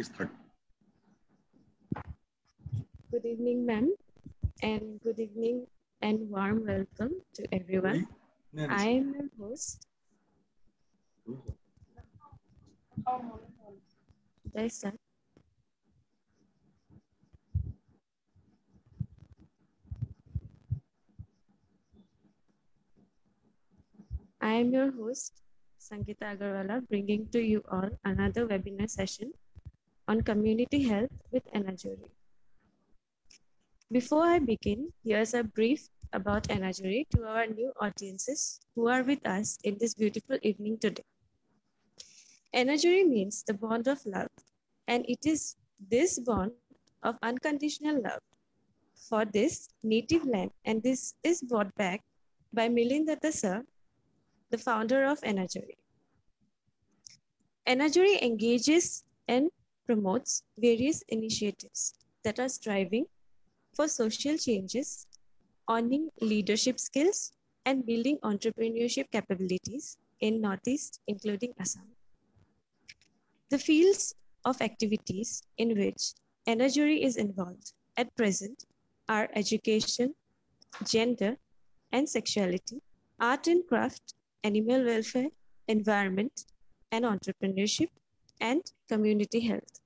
Start. Good evening, ma'am, and good evening and warm welcome to everyone. I am your host. Should I start? I am your host, Sangeeta Agarwala, bringing to you all another webinar session on community health with Enajuri. Before I begin, here's a brief about Enajuri to our new audiences who are with us in this beautiful evening today. Enajuri means the bond of love, and it is this bond of unconditional love for this native land, and this is brought back by Milind Datta sir, the founder of Enajuri. Enajuri engages and promotes various initiatives that are striving for social changes, owning leadership skills, and building entrepreneurship capabilities in Northeast, including Assam. The fields of activities in which Enajuri is involved at present are education, gender and sexuality, art and craft, animal welfare, environment and entrepreneurship, and community health.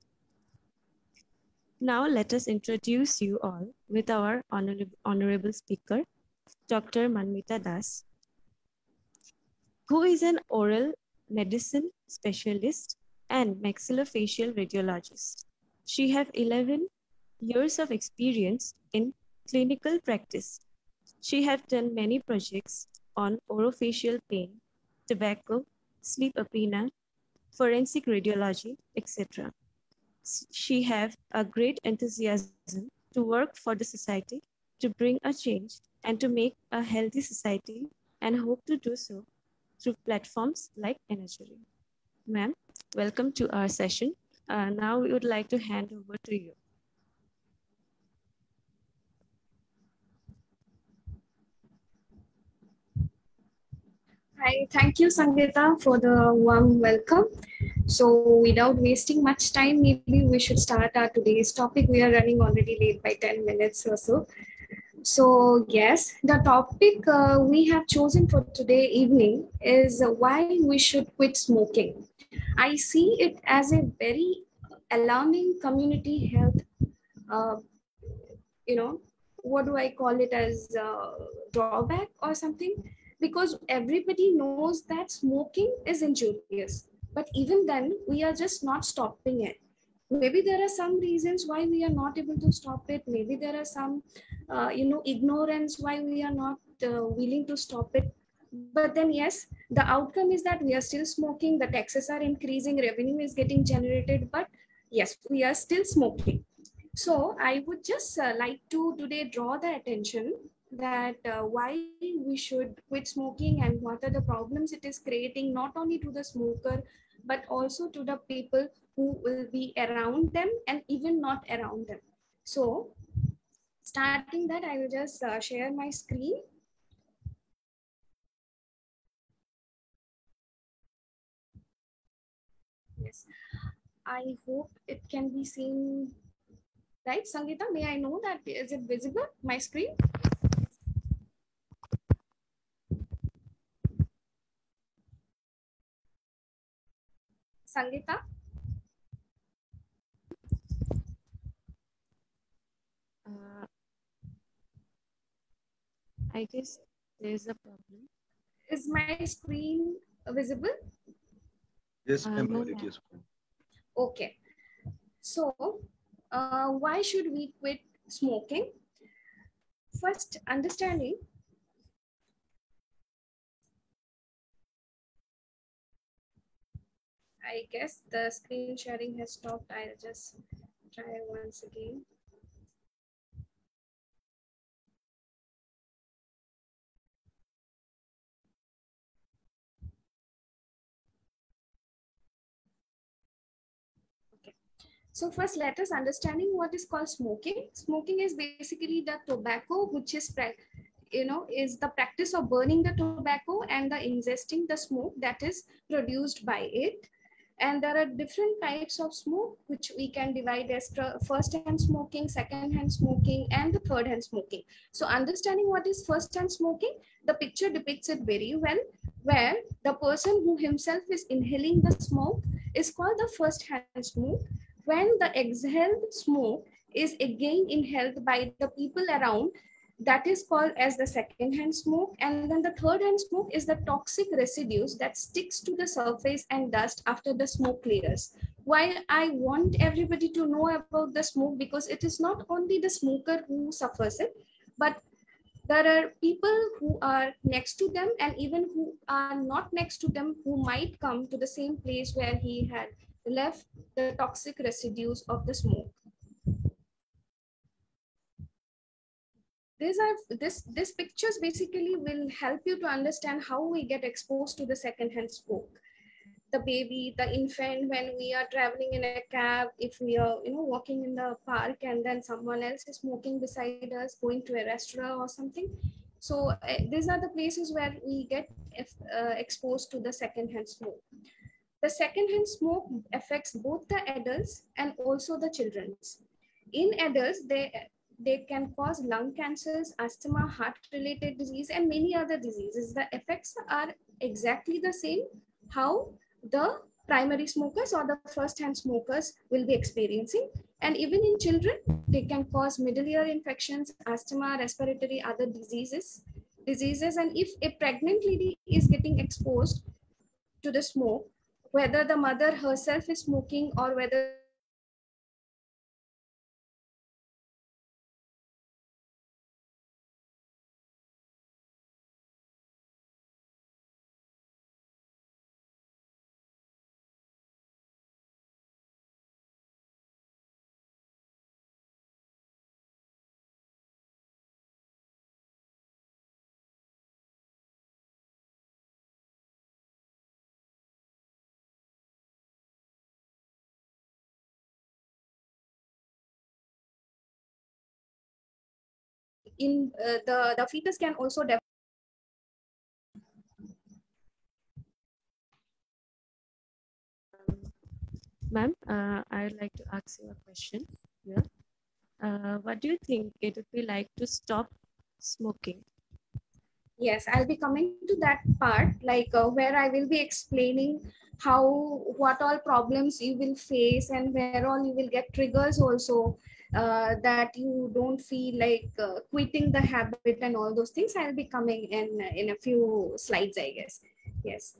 Now let us introduce you all with our honorable speaker, Dr. Manmita Das, who is an oral medicine specialist and maxillofacial radiologist. She has 11 years of experience in clinical practice. She has done many projects on orofacial pain, tobacco, sleep apnea, forensic radiology, etc. She has a great enthusiasm to work for the society, to bring a change, and to make a healthy society, and hope to do so through platforms like Enajuri. Ma'am, welcome to our session. Now we would like to hand over to you. Hi, thank you, Sangeeta, for the warm welcome. So, without wasting much time, maybe we should start our today's topic. We are running already late by 10 minutes or so. So, yes, the topic we have chosen for today evening is why we should quit smoking. I see it as a very alarming community health, uh, you know, what do I call it as drawback or something? Because everybody knows that smoking is injurious, but even then we are just not stopping it. Maybe there are some reasons why we are not able to stop it. Maybe there are some ignorance why we are not willing to stop it. But then yes, the outcome is that we are still smoking, the taxes are increasing, revenue is getting generated, but yes, we are still smoking. So I would just like to today draw the attention that why we should quit smoking and what are the problems it is creating, not only to the smoker, but also to the people who will be around them and even not around them. So starting that, I will just share my screen. Yes, I hope it can be seen. Right, Sangeeta, may I know that is it visible, my screen? Sangeeta? I guess there's a problem. Is my screen visible? Yes, ma'am. No, It is. Okay. So, why should we quit smoking? First, understanding. I guess the screen sharing has stopped. I'll just try once again. Okay. So first, let us understanding what is called smoking. Smoking is basically the tobacco, which is is the practice of burning the tobacco and the ingesting the smoke that is produced by it. And there are different types of smoke, which we can divide as first-hand smoking, second-hand smoking, and the third-hand smoking. So understanding what is first-hand smoking, the picture depicts it very well, where the person who himself is inhaling the smoke is called the first-hand smoke. When the exhaled smoke is again inhaled by the people around, that is called as the second-hand smoke. And then the third-hand smoke is the toxic residues that sticks to the surface and dust after the smoke clears. Why I want everybody to know about the smoke, because it is not only the smoker who suffers it, but there are people who are next to them, and even who are not next to them, who might come to the same place where he had left the toxic residues of the smoke. These pictures basically will help you to understand how we get exposed to the secondhand smoke. The baby, the infant, when we are traveling in a cab, if we are walking in the park and then someone else is smoking beside us, going to a restaurant or something. So these are the places where we get exposed to the secondhand smoke. The secondhand smoke affects both the adults and also the children. In adults, they can cause lung cancers, asthma, heart-related disease, and many other diseases. The effects are exactly the same how the primary smokers or the first-hand smokers will be experiencing. And even in children, they can cause middle ear infections, asthma, respiratory, other diseases. And if a pregnant lady is getting exposed to the smoke, whether the mother herself is smoking or whether in the fetus can also develop. Ma'am, I'd like to ask you a question here. What do you think it would be like to stop smoking? Yes, I'll be coming to that part, like where I will be explaining what all problems you will face and where all you will get triggers also, that you don't feel like quitting the habit and all those things. I'll be coming in a few slides, I guess. Yes,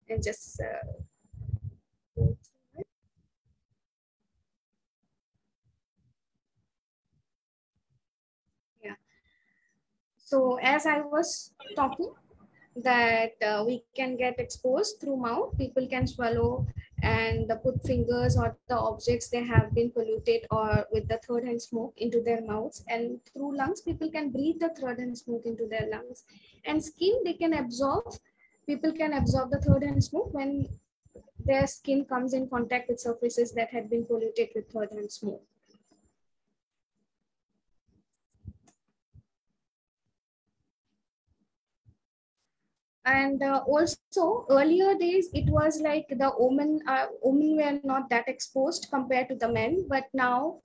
and just yeah. So as I was talking, that we can get exposed through mouth. People can swallow and put fingers or the objects they have been polluted or with the third hand smoke into their mouths, and through lungs people can breathe the third hand smoke into their lungs. And skin, they can absorb, people can absorb the third hand smoke when their skin comes in contact with surfaces that had been polluted with third hand smoke. And also earlier days, it was like the women were not that exposed compared to the men, but now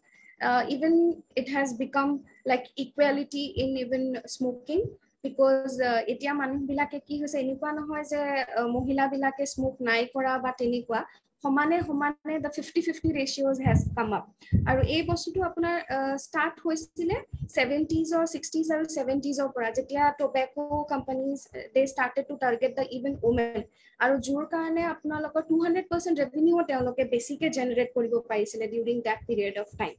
even it has become like equality in even smoking, because এতিয়া মানুহ বিলাকে কি হৈছে, এনেকুৱা নহয় যে মহিলা বিলাকে স্মোক নাই কৰা বা তেনেকুৱা, সমানে সমানে the 50-50 ratios has come up. আৰু এই বস্তুটো আপোনাৰ start হৈছিলে 70s or 60s or 70s or পৰা, যেতিয়া tobacco companies they started to target the even women, আৰু যোৰ কাৰণে আপোনালোকৰ 200% revenue তেওঁলোকে বেছিকে generate কৰিব পাৰিছিলে during that period of time.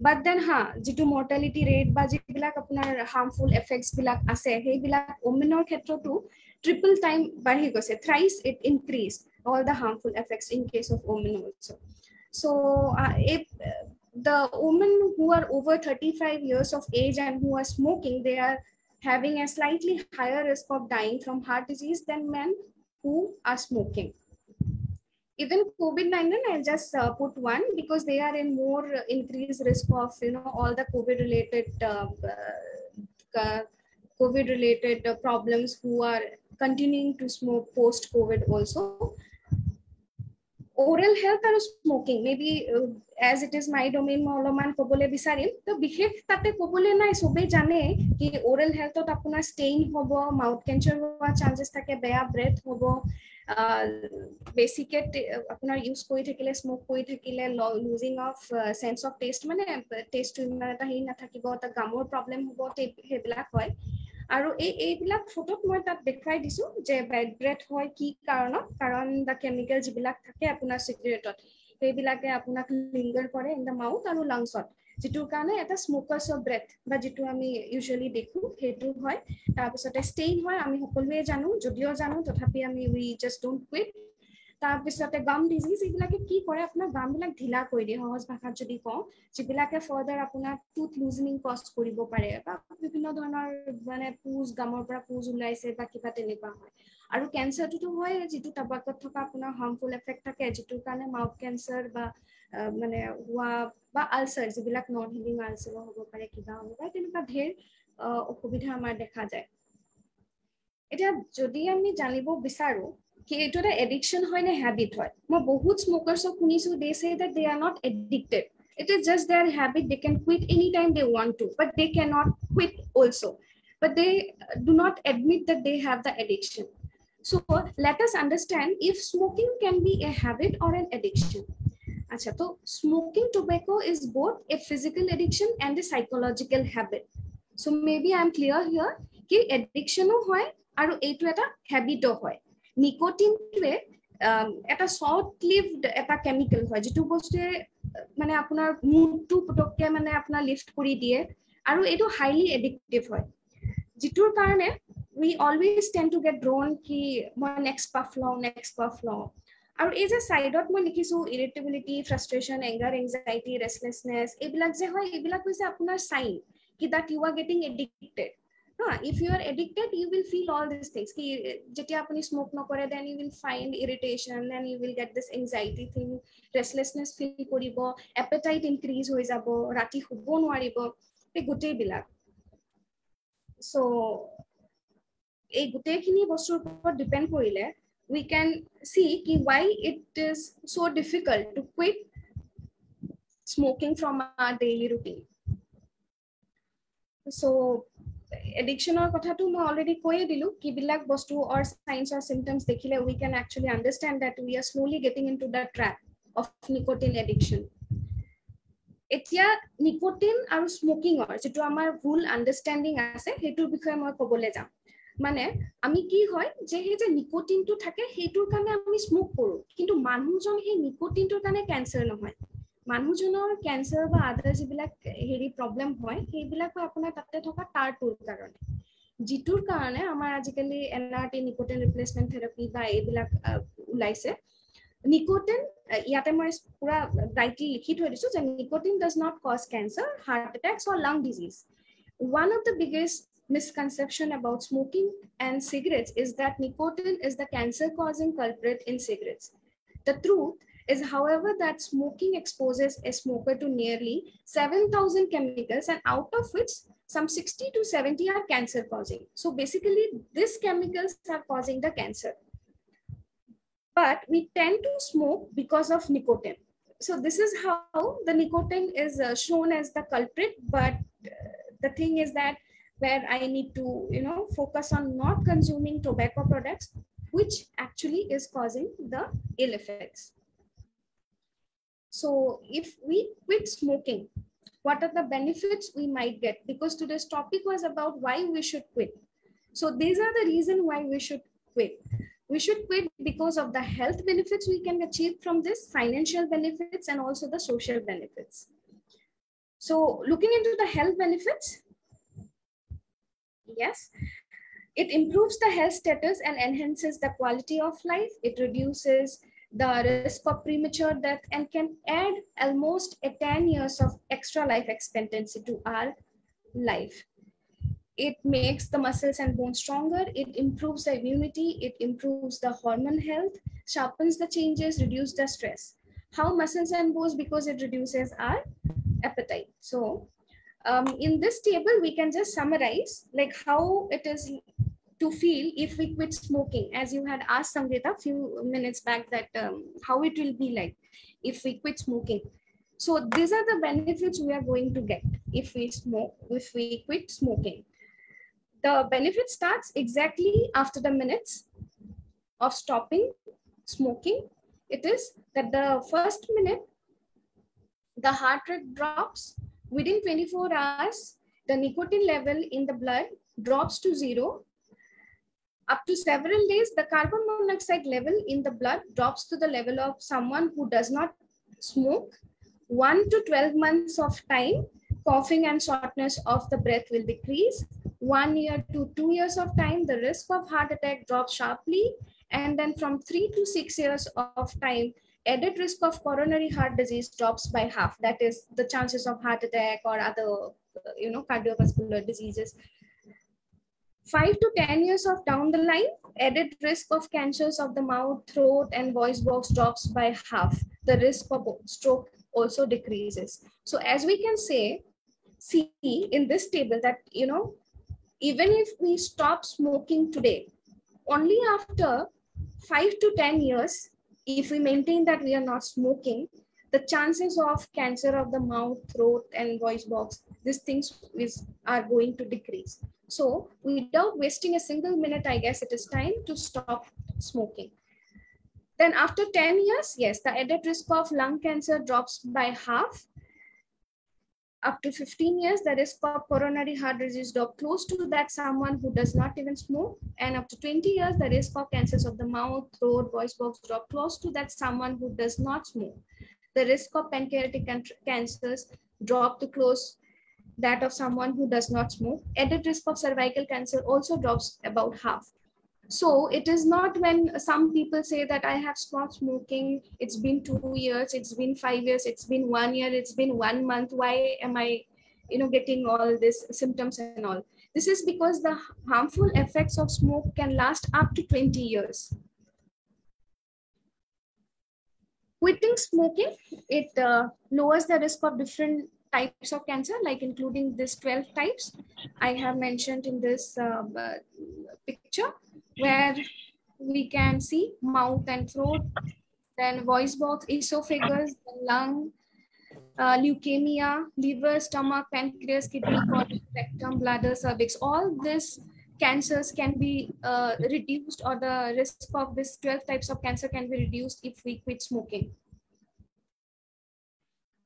But then যিটো mortality rate বা যিবিলাক আপোনাৰ harmful effects বিলাক আছে, সেইবিলাক womenৰ ক্ষেত্ৰতো triple time বাঢ়ি গৈছে, thrice it increased all the harmful effects in case of women also. So if the women who are over 35 years of age and who are smoking, they are having a slightly higher risk of dying from heart disease than men who are smoking. Even COVID-19, I'll just put one, because they are in more increased risk of all the COVID-related problems, who are continuing to smoke post-COVID also. oral health আৰু smoking, maybe as it is my domain মই অলপমান ক'বলৈ বিচাৰিম তো বিশেষ তাতে ক'বলৈ নাই সবেই জানে কি oral healthত আপোনাৰ stain হ'ব, mouth cancer হোৱা chances থাকে, বেয়া breath হ'ব, বেছিকে আপোনাৰ ইউজ কৰি থাকিলে, স্মোক কৰি থাকিলে losing of sense of taste, মানে টেষ্টটো ইমান এটা হেৰি নাথাকিব, এটা গামৰ প্ৰব্লেম হ'ব, সেইবিলাক হয়। আৰু এইবিলাক ফটোত মই তাত দেখুৱাই দিছো যে বেড ব্ৰেথ হয় কি কাৰণত, কাৰণ দা কেমিকেল যিবিলাক থাকে আপোনাৰ চিগাৰেটত সেইবিলাকে আপোনাক লিংগাৰ কৰে ইন দা মাউথ আৰু লাংছত, যিটোৰ কাৰণে এটা স্মোকাৰ্ছৰ ব্ৰেথ বা যিটো আমি ইউজুৱেলি দেখো সেইটো হয়। তাৰপিছতে ষ্টেইন হয়, আমি সকলোৱে জানো, যদিও জানো তথাপি আমি উই জাষ্ট ডোন্ট কুইট। তাৰপিছতে গাম ডিজিজ, এইবিলাকে কি কৰে আপোনাৰ গামবিলাক ঢিলা কৰি দিয়ে, সহজ ভাষাত যদি কওঁ, যিবিলাকে ফাৰ্দাৰ আপোনাৰ টুথ লুজনিং কজ কৰিব পাৰে বা বিভিন্ন ধৰণৰ মানে পুজ, গামৰ পৰা পুজ ওলাইছে বা কিবা তেনেকুৱা হয়। আৰু কেঞ্চাৰটোতো হয় যিটো টাবাকত থকা আপোনাৰ হাৰ্মফুল এফেক্ট থাকে, যিটোৰ কাৰণে মাউথ কেঞ্চাৰ বা মানে হোৱা বা আলচাৰ, যিবিলাক নন হিলিং আলচাৰ হ'ব পাৰে, কিবা হ'ব পাৰে, তেনেকুৱা ঢেৰ অসুবিধা আমাৰ দেখা যায়। এতিয়া যদি আমি জানিব বিচাৰো কি এইটো এটা এডিকশ্যন হয় নে হেবিট হয়, মই বহুত স্মোকাৰ্ছক শুনিছো, দে সে that they are not addicted, it is just their habit, they can quit anytime they want to, but they cannot quit also, but they do not admit that they have the addiction. So let us understand if smoking can be a habit or an addiction. Acha, so smoking tobacco is both a physical addiction and a psychological habit. So maybe I am clear here ki addiction o hoy aru eitu eta habit o hoy. নিকোটিনটোৱে এটা short lived এটা chemical হয়, যিটো বস্তুৱে মানে আপোনাৰ মুডটো পটককে মানে আপোনাৰ লিফ্ট কৰি দিয়ে, আৰু এইটো হাইলি এডিক্টিভ হয়, যিটোৰ কাৰণে we always tend to get drawn কি মই নেক্সট পাফ লওঁ। আৰু এই যে সাইডত মই লিখিছো ইৰিটেবিলিটি, ফ্ৰাষ্ট্ৰেশ্যন, এংগাৰ, এংজাইটি, ৰেষ্টলেছনেছ, এইবিলাক যে হয়, এইবিলাক হৈছে আপোনাৰ সাইন কি that you are getting addicted. If you are addicted, you will feel all these things. যেতিয়া আপুনি smoke নকৰে, then you will find irritation, then you will get this anxiety thing, restlessness feel কৰিব, appetite increase হৈ যাব, ৰাতি শুব নোৱাৰিব, এই গোটেইবিলাক। So এই গোটেইখিনি বস্তুৰ ওপৰত ডিপেন্ড কৰিলে we can see ki why it is so difficult to quit smoking from our daily routine. So addiction or kotha tu moi already koye dilu ki bilak bostu or signs or symptoms dekhile we can actually understand that we are slowly getting into the trap of nicotine addiction. Etia nicotine aru smoking or jitu amar full understanding ase hetur bikhoye moi kobole jam, মানে আমি কি হয় যে এই যে নিকোটিনটো থাকে হেতুৰ কাৰণে আমি স্মোক কৰো, কিন্তু মানুহজন সেই নিকোটিনটোৰ কাৰণে ক্যান্সাৰ নহয়, মানুহজনৰ ক্যান্সাৰ বা আদাৰ যিবিলাক হেৰি প্ৰবলেম হয় সেইবিলাক আপোনাৰ তাতে থকা টাৰটোৰ কাৰণে, যিটোৰ কাৰণে আমাৰ আজিকালি এনআৰটি নিকোটিন ৰিপ্লেসমেন্ট থেৰাপি বা এইবিলাক ওলাইছে। নিকোটিন ইয়াতে মই পুৰা ৰাইটলি লিখি থৈ দিছো যে nicotine does not cause cancer, heart attacks or lung disease. One of the biggest misconception about smoking and cigarettes is that nicotine is the cancer-causing culprit in cigarettes. The truth is, however, that smoking exposes a smoker to nearly 7,000 chemicals, and out of which some 60 to 70 are cancer-causing. So basically, these chemicals are causing the cancer. But we tend to smoke because of nicotine. So this is how the nicotine is shown as the culprit, but the thing is that where I need to, focus on not consuming tobacco products, which actually is causing the ill effects. So if we quit smoking, what are the benefits we might get? Because today's topic was about why we should quit. So these are the reasons why we should quit. We should quit because of the health benefits we can achieve from this, financial benefits, and also the social benefits. So looking into the health benefits, yes, it improves the health status and enhances the quality of life. It reduces the risk of premature death and can add almost 10 years of extra life expectancy to our life. It makes the muscles and bones stronger. It improves the immunity. It improves the hormone health, sharpens the changes, reduces the stress. How muscles and bones? Because it reduces our appetite. So in this table, we can just summarize like how it is to feel if we quit smoking, as you had asked Samrita a few minutes back, that how it will be like if we quit smoking. So these are the benefits we are going to get if we smoke, if we quit smoking. The benefit starts exactly after the minutes of stopping smoking. It is that the first minute, the heart rate drops. Within 24 hours, the nicotine level in the blood drops to 0. Up to several days, the carbon monoxide level in the blood drops to the level of someone who does not smoke. 1 to 12 months of time, coughing and shortness of the breath will decrease. 1 year to 2 years of time, the risk of heart attack drops sharply. And then from 3 to 6 years of time, added risk of coronary heart disease drops by half. That is the chances of heart attack or other, cardiovascular diseases. 5 to 10 years of down the line, added risk of cancers of the mouth, throat, and voice box drops by half. The risk of stroke also decreases. So as we can see in this table that, even if we stop smoking today, only after 5 to 10 years, if we maintain that we are not smoking, the chances of cancer of the mouth, throat, and voice box, these things are going to decrease. So without wasting a single minute, I guess it is time to stop smoking. Then after 10 years, yes, the added risk of lung cancer drops by half. Up to 15 years, the risk of coronary heart disease drops close to that someone who does not even smoke. And up to 20 years, the risk of cancers of the mouth, throat, voice box drop close to that someone who does not smoke. The risk of pancreatic cancers drop to close that of someone who does not smoke. Added risk of cervical cancer also drops about half. So it is not when some people say that I have stopped smoking, it's been 2 years, it's been 5 years, it's been 1 year, it's been 1 month, why am I getting all these symptoms and all? This is because the harmful effects of smoke can last up to 20 years. Quitting smoking, it lowers the risk of different types of cancer, like including this 12 types I have mentioned in this picture, where we can see mouth and throat, then voice box, esophagus, lung, leukemia, liver, stomach, pancreas, kidney, colon, rectum, bladder, cervix. All these cancers can be reduced, or the risk of this 12 types of cancer can be reduced if we quit smoking.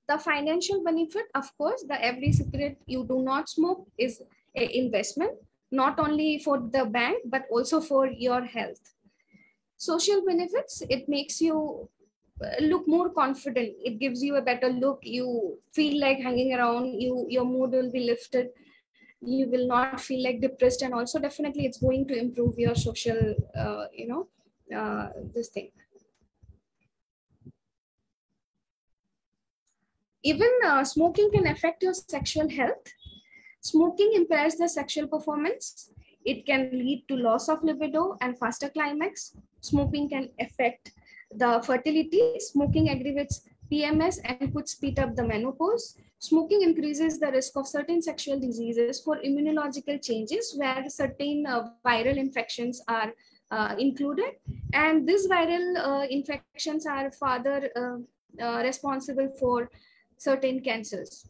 The financial benefit, of course, the every cigarette you do not smoke is an investment, not only for the bank, but also for your health. Social benefits, it makes you look more confident. It gives you a better look. You feel like hanging around, your mood will be lifted. You will not feel like depressed. And also definitely it's going to improve your social, this thing. Even smoking can affect your sexual health. Smoking impairs the sexual performance. It can lead to loss of libido and faster climax. Smoking can affect the fertility. Smoking aggravates PMS and could speed up the menopause. Smoking increases the risk of certain sexual diseases for immunological changes, where certain viral infections are included. And these viral infections are further responsible for certain cancers.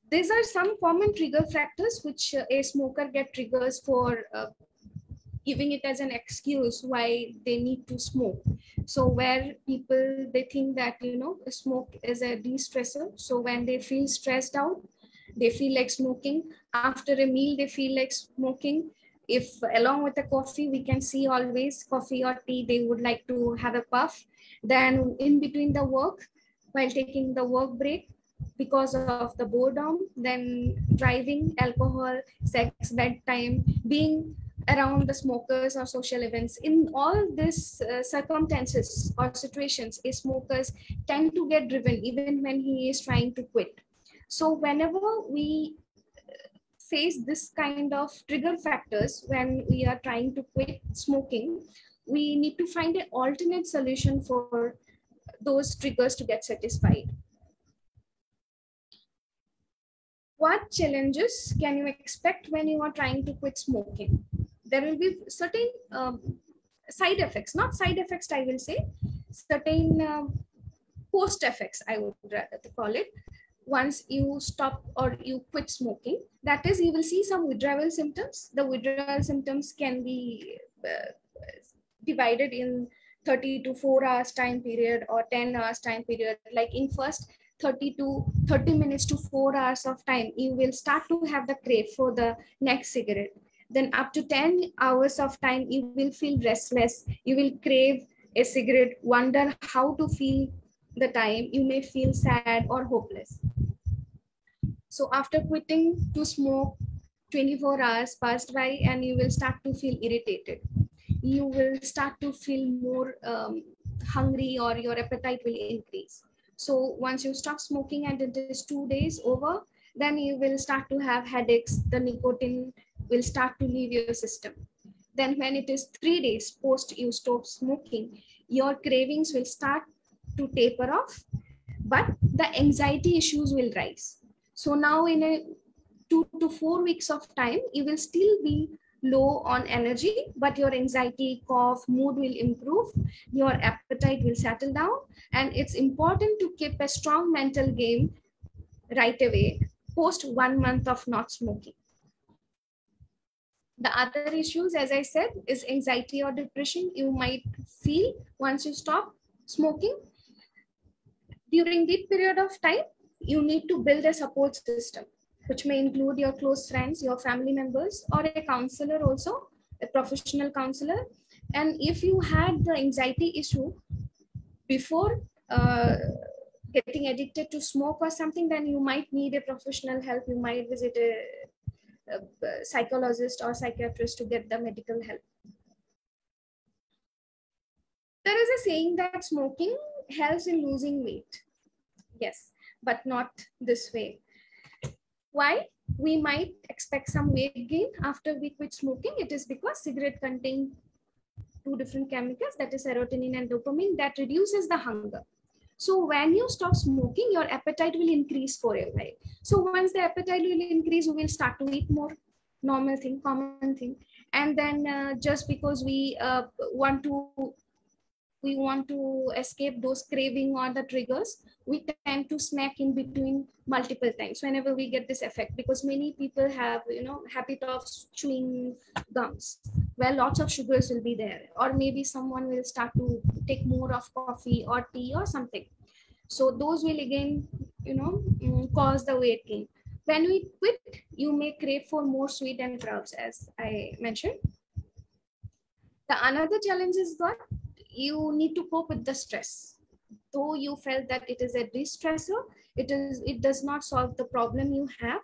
These are some common trigger factors which a smoker get triggers for giving it as an excuse why they need to smoke. So where people, they think that, smoke is a de-stressor. So when they feel stressed out, they feel like smoking. After a meal, they feel like smoking. If along with the coffee, we can see always coffee or tea, they would like to have a puff. Then in between the work, while taking the work break, because of the boredom, then driving, alcohol, sex, bedtime, being around the smokers or social events. In all these circumstances or situations, smokers tend to get driven even when he is trying to quit. So whenever we face this kind of trigger factors when we are trying to quit smoking, we need to find an alternate solution for those triggers to get satisfied. What challenges can you expect when you are trying to quit smoking? There will be certain side effects, not side effects, I will say, certain post effects, I would rather call it. Once you stop or you quit smoking, that is, you will see some withdrawal symptoms. The withdrawal symptoms can be divided in 30 to 4 hours time period or 10 hours time period. Like in first 30 minutes to 4 hours of time, you will start to have the crave for the next cigarette. Then up to 10 hours of time, you will feel restless. You will crave a cigarette, wonder how to feel the time. You may feel sad or hopeless. So after quitting to smoke, 24 hours passed by and you will start to feel irritated. You will start to feel more hungry, or your appetite will increase. So once you stop smoking and it is 2 days over, then you will start to have headaches. The nicotine will start to leave your system. Then when it is 3 days post you stop smoking, your cravings will start to taper off, but the anxiety issues will rise. So now in a 2 to 4 weeks of time, you will still be low on energy, but your anxiety, cough, mood will improve, your appetite will settle down, and it's important to keep a strong mental game right away post 1 month of not smoking. The other issues, as I said, is anxiety or depression you might feel once you stop smoking. During that period of time, you need to build a support system, which may include your close friends, your family members, or a counselor also, a professional counselor. And if you had the anxiety issue before getting addicted to smoke or something, then you might need a professional help. You might visit a psychologist or psychiatrist to get the medical help. There is a saying that smoking helps in losing weight. Yes, but not this way. Why? We might expect some weight gain after we quit smoking. It is because cigarette contain two different chemicals, that is serotonin and dopamine, that reduces the hunger. So when you stop smoking, your appetite will increase for a while. So once the appetite will increase, we will start to eat more. Normal thing, common thing. And then just because we want to escape those craving or the triggers, we tend to snack in between multiple times whenever we get this effect, because many people have habit of chewing gums where lots of sugars will be there, or maybe someone will start to take more of coffee or tea or something. So those will again cause the weight gain. When we quit, you may crave for more sweet and carbs, as I mentioned. The another challenge is that you need to cope with the stress. Though you felt that it is a de-stressor, it does not solve the problem you have.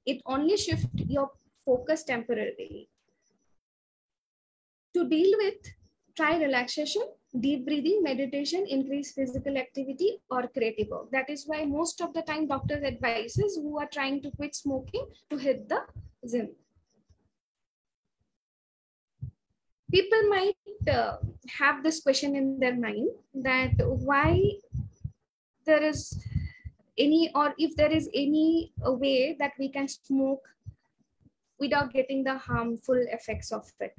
It only shifts your focus temporarily. To deal with, try relaxation, deep breathing, meditation, increase physical activity, or creative work. That is why most of the time doctors advises who are trying to quit smoking to hit the gym. People might have this question in their mind that why there is any, or if there is any way that we can smoke without getting the harmful effects of it.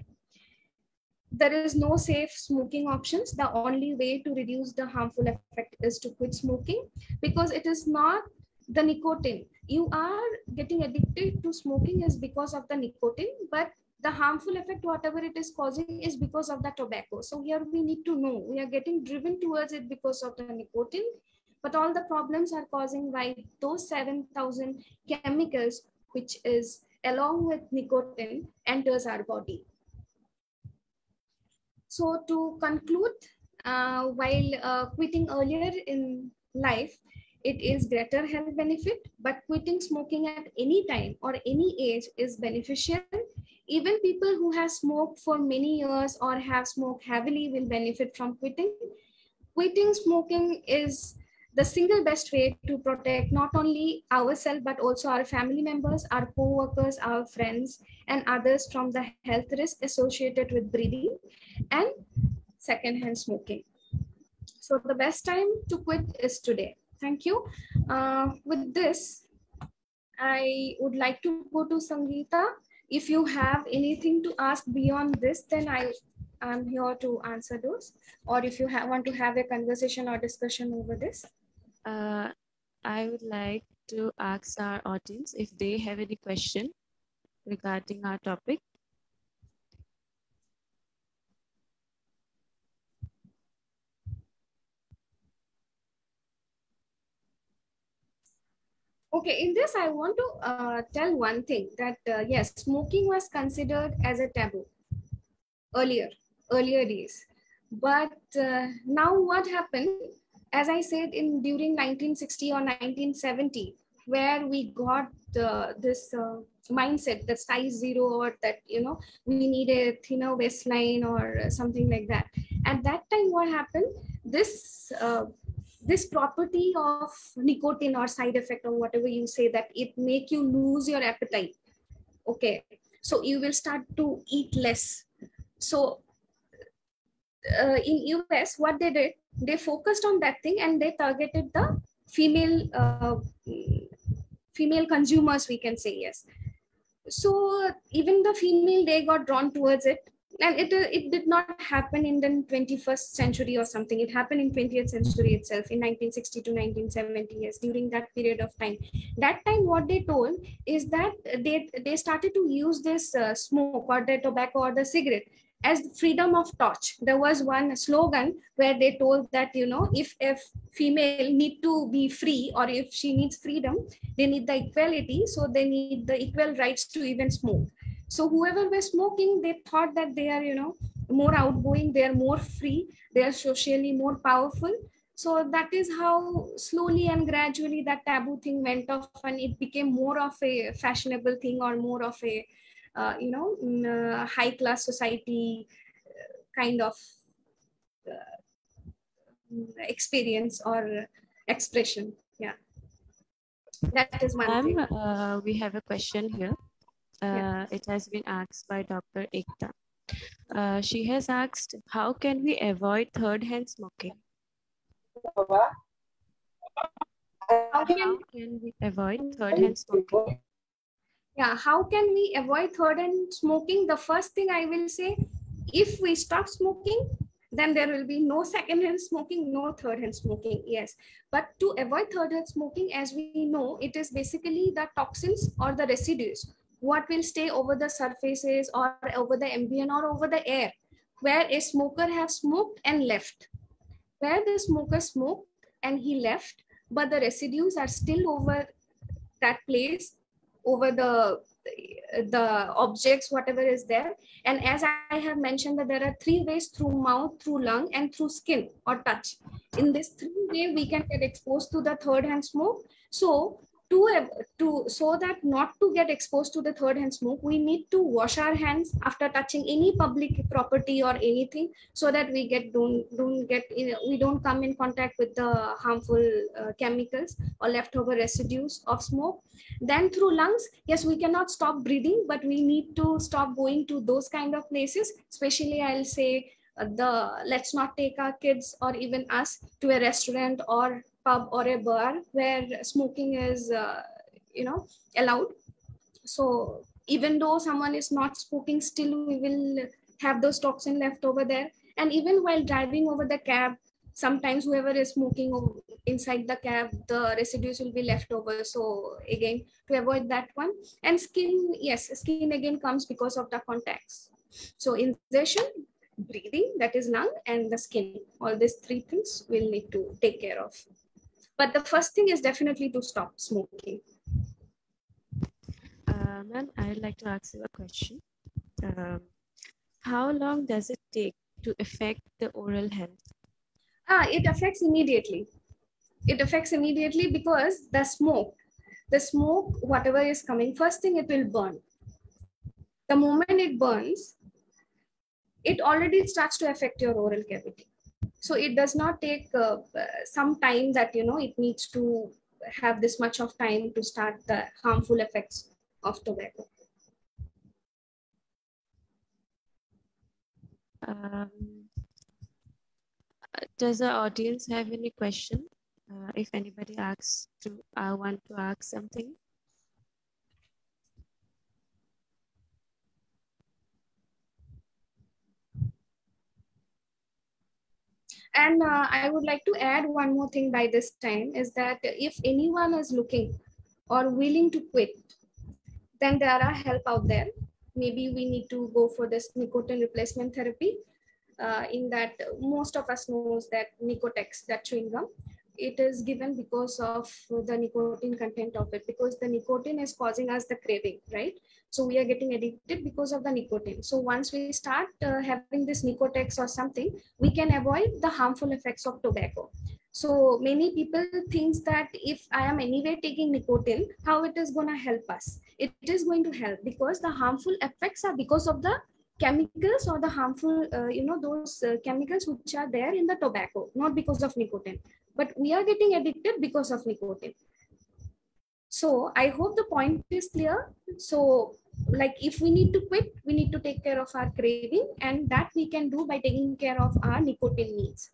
There is no safe smoking options. The only way to reduce the harmful effect is to quit smoking, because it is not the nicotine. You are getting addicted to smoking is because of the nicotine, but the harmful effect, whatever it is causing, is because of the tobacco. So here we need to know we are getting driven towards it because of the nicotine, but all the problems are causing by those 7,000 chemicals, which is along with nicotine enters our body. So to conclude, while quitting earlier in life, it is greater health benefit, but quitting smoking at any time or any age is beneficial. Even people who have smoked for many years or have smoked heavily will benefit from quitting. Quitting smoking is the single best way to protect not only ourselves, but also our family members, our co-workers, our friends, and others from the health risk associated with breathing and secondhand smoking. So the best time to quit is today. Thank you. With this, I would like to go to Sangeeta. If you have anything to ask beyond this, then I'm here to answer those. Or if you want to have a conversation or discussion over this. I would like to ask our audience if they have any question regarding our topic. Okay, in this, I want to tell one thing that yes, smoking was considered as a taboo earlier days. But now what happened, as I said, in during 1960 or 1970, where we got this mindset that size zero, or that, you know, we need a thinner waistline or something like that. At that time, what happened, this property of nicotine or side effect or whatever you say, that it make you lose your appetite. Okay, so you will start to eat less. So in US, what they did, they focused on that thing and they targeted the female female consumers, we can say. Yes, so even the female, they got drawn towards it. And it did not happen in the 21st century or something. It happened in 20th century itself, in 1960 to 1970. Yes, during that period of time. That time, what they told is that they started to use this smoke or the tobacco or the cigarette as freedom of torch. There was one slogan where they told that, you know, if female need to be free, or if she needs freedom, they need the equality, so they need the equal rights to even smoke. So whoever were smoking, they thought that they are, you know, more outgoing, they are more free, they are socially more powerful. So that is how slowly and gradually that taboo thing went off, and it became more of a fashionable thing, or more of a high class society kind of experience or expression. Yeah, that is one thing. We have a question here. Yeah. It has been asked by Dr. Ekta. She has asked, how can we avoid third-hand smoking? How can we avoid third-hand smoking? Yeah, how can we avoid third-hand smoking? The first thing I will say, if we stop smoking, then there will be no second-hand smoking, no third-hand smoking. Yes, but to avoid third-hand smoking, as we know, it is basically the toxins or the residues what will stay over the surfaces or over the ambient or over the air, where a smoker has smoked and left. Where the smoker smoked and he left, but the residues are still over that place, over the objects, whatever is there. And as I have mentioned, that there are three ways: through mouth, through lung, and through skin or touch. In this three way, we can get exposed to the third hand smoke. So so that not to get exposed to the third hand smoke, we need to wash our hands after touching any public property or anything, so that we don't come in contact with the harmful chemicals or leftover residues of smoke. Then through lungs, yes, we cannot stop breathing, but we need to stop going to those kind of places. Especially, I'll say, let's not take our kids or even us to a restaurant or pub or a bar where smoking is allowed. So even though someone is not smoking, still we will have those toxin left over there. And even while driving over the cab, sometimes whoever is smoking inside the cab, the residues will be left over. So again, to avoid that one. And skin, yes, skin again comes because of the contacts. So inhalation, breathing, that is lung, and the skin, all these three things we'll need to take care of. But the first thing is definitely to stop smoking. Ma'am, I would like to ask you a question. How long does it take to affect the oral health? It affects immediately. It affects immediately because the smoke, whatever is coming, first thing, it will burn. The moment it burns, it already starts to affect your oral cavity. So it does not take some time that, it needs to have this much of time to start the harmful effects of tobacco. Does the audience have any question? If anybody asks I want to ask something. And I would like to add one more thing by this time is that if anyone is looking or willing to quit, then there are help out there. Maybe we need to go for this nicotine replacement therapy. In that, most of us knows that Nicotex, that chewing gum, it is given because of the nicotine content of it, because the nicotine is causing us the craving, right? So we are getting addicted because of the nicotine. So once we start having this Nicotex or something, we can avoid the harmful effects of tobacco. So many people thinks that if I am anyway taking nicotine, how it is going to help us? It is going to help because the harmful effects are because of the chemicals or the harmful, those chemicals which are there in the tobacco, not because of nicotine. But we are getting addicted because of nicotine. So I hope the point is clear. So like if we need to quit, we need to take care of our craving, and that we can do by taking care of our nicotine needs.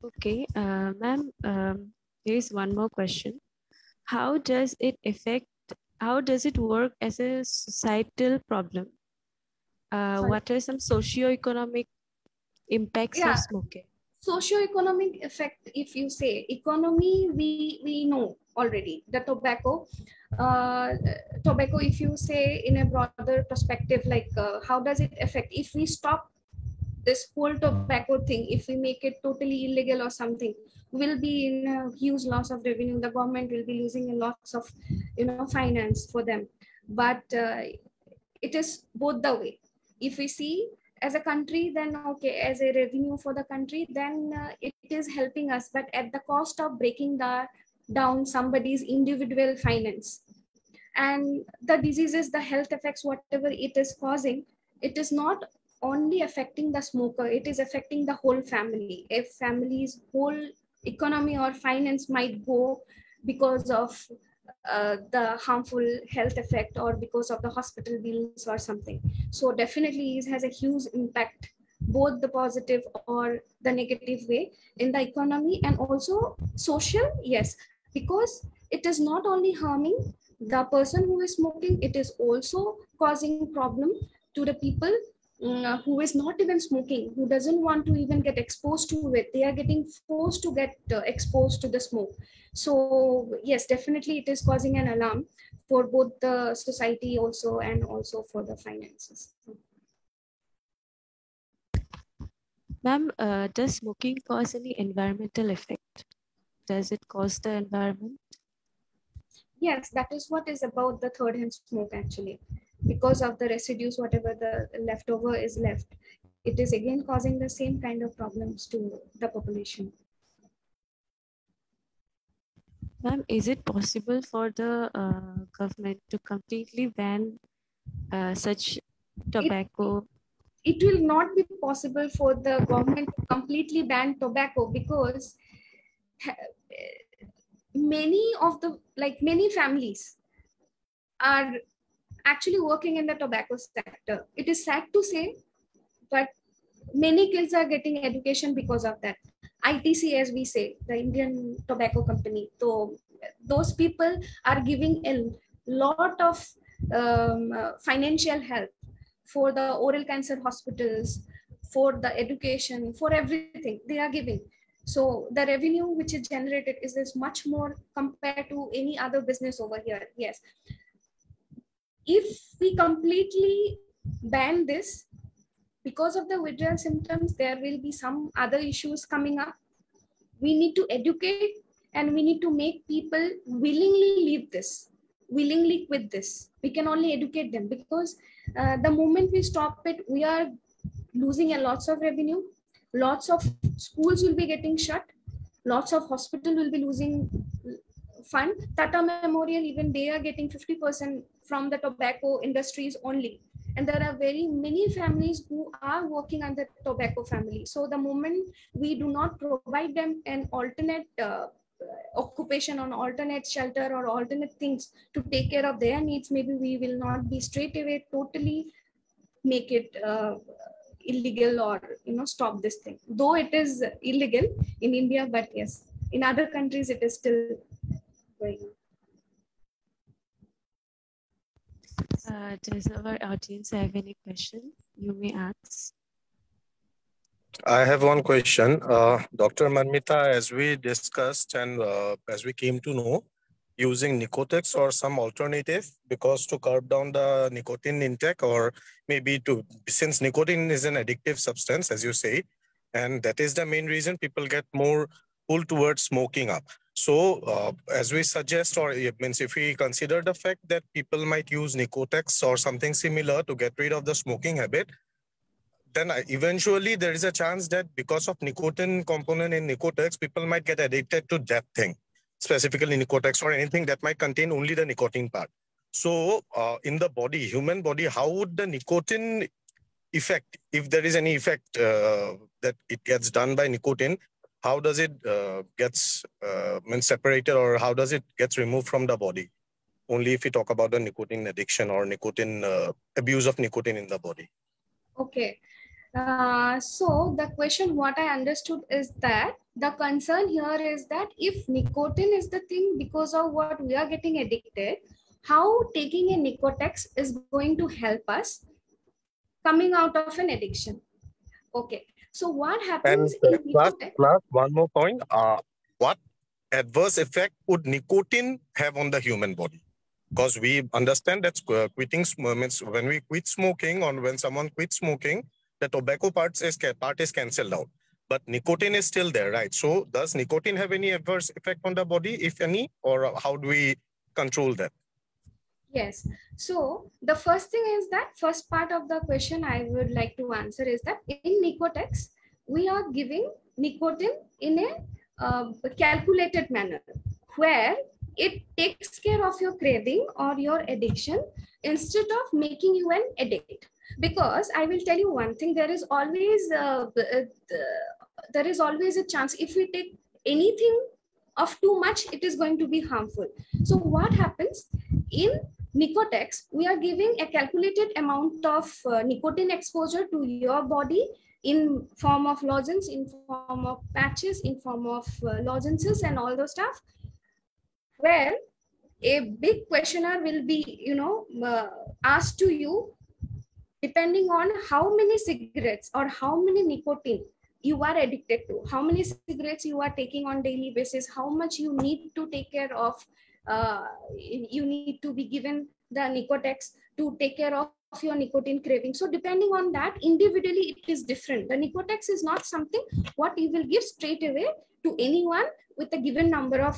Okay, ma'am, there is one more question. How does it work as a societal problem? Sorry. What are some socio-economic impacts Yeah. of smoking? Socioeconomic effect, if you say economy, we know already the tobacco, if you say in a broader perspective, like how does it affect if we stop this whole tobacco thing, if we make it totally illegal or something, will be in a huge loss of revenue. The government will be losing a lots of finance for them. But it is both the way. If we see as a country, then okay, as a revenue for the country, then it is helping us, but at the cost of breaking down somebody's individual finance. And the diseases, the health effects, whatever it is causing, it is not only affecting the smoker, it is affecting the whole family. If family's whole economy or finance might go because of the harmful health effect or because of the hospital bills or something. So definitely it has a huge impact, both the positive or the negative way, in the economy and also social. Yes, because it is not only harming the person who is smoking, it is also causing problem to the people who is not even smoking, who doesn't want to even get exposed to it. They are getting forced to get exposed to the smoke. So yes, definitely it is causing an alarm for both the society also and also for the finances. Ma'am, does smoking cause any environmental effect? Does it cause the environment? Yes, that is what is about the third hand smoke actually. Because of the residues, whatever the leftover is left, it is again causing the same kind of problems to the population. Ma'am, is it possible for the government to completely ban such tobacco? It will not be possible for the government to completely ban tobacco, because many families are actually working in the tobacco sector. It is sad to say, but many kids are getting education because of that. ITC, as we say, the Indian Tobacco Company. So those people are giving a lot of financial help for the oral cancer hospitals, for the education, for everything they are giving. So the revenue which is generated is much more compared to any other business over here. Yes, if we completely ban this, because of the withdrawal symptoms, there will be some other issues coming up. We need to educate and we need to make people willingly leave this, willingly quit this. We can only educate them, because the moment we stop it, we are losing a lots of revenue. Lots of schools will be getting shut. Lots of hospital will be losing fund. Tata Memorial, even they are getting 50% from the tobacco industries only. And there are very many families who are working under tobacco family. So the moment we do not provide them an alternate occupation or alternate shelter or alternate things to take care of their needs, maybe we will not be straight away totally make it illegal or stop this thing, though it is illegal in India. But yes, in other countries it is still going on. Does our audience have any questions? you may ask. I have one question. Dr. Manmita, as we discussed and as we came to know, using Nicotex or some alternative, because to curb down the nicotine intake, or maybe since nicotine is an addictive substance, as you say, and that is the main reason people get more pulled towards smoking up. So as we suggest, or it means if we consider the fact that people might use Nicotex or something similar to get rid of the smoking habit, then eventually there is a chance that because of nicotine component in Nicotex, people might get addicted to that thing, specifically Nicotex or anything that might contain only the nicotine part. So in the body, human body, how would the nicotine effect, if there is any effect that it gets done by nicotine, how does it gets separated, or how does it gets removed from the body? Only if we talk about the nicotine addiction or nicotine abuse of nicotine in the body. Okay. So the question, what I understood is that the concern here is that if nicotine is the thing because of what we are getting addicted, how taking a Nicotex is going to help us coming out of an addiction. Okay. So what happens in Nicotex? Plus one more point. What adverse effect would nicotine have on the human body? Because we understand that quitting means when we quit smoking, or when someone quits smoking, the tobacco part is cancelled out. But nicotine is still there, right? So does nicotine have any adverse effect on the body, if any, or how do we control that? Yes. So the first thing is that first part of the question I would like to answer is that in Nicotex, we are giving nicotine in a calculated manner where it takes care of your craving or your addiction instead of making you an addict. Because I will tell you one thing, there is always a chance if we take anything of too much, it is going to be harmful. So what happens in Nicotex, we are giving a calculated amount of nicotine exposure to your body in form of lozenges, in form of patches, in form of lozenges and all those stuff, where a big questionnaire will be, asked to you depending on how many cigarettes or how many nicotine you are addicted to, how many cigarettes you are taking on daily basis, how much you need to take care of, you need to be given the Nicotex to take care of your nicotine craving. So depending on that, individually it is different. The Nicotex is not something what you will give straight away to anyone with a given number of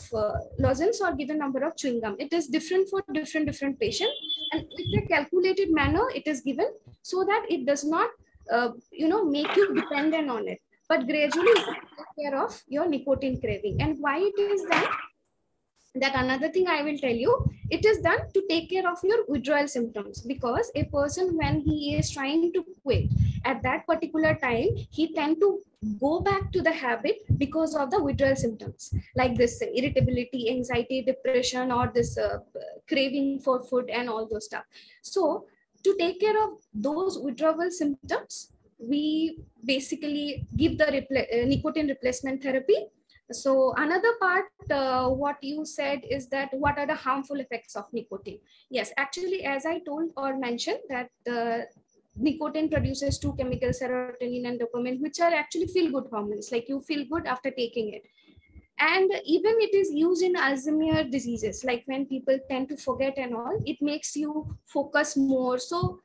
lozenges or given number of chewing gum. It is different for different patients, and with a calculated manner it is given so that it does not make you dependent on it, but gradually it will take care of your nicotine craving. And why it is that another thing I will tell you, it is done to take care of your withdrawal symptoms, because a person when he is trying to quit at that particular time, he tend to go back to the habit because of the withdrawal symptoms like this irritability, anxiety, depression, or this craving for food and all those stuff. So to take care of those withdrawal symptoms, we basically give the nicotine replacement therapy. So another part, what you said is that what are the harmful effects of nicotine? Yes, actually, as I told or mentioned that nicotine produces two chemicals, serotonin and dopamine, which are actually feel-good hormones, like you feel good after taking it. And even it is used in Alzheimer's diseases, like when people tend to forget and all, it makes you focus more. So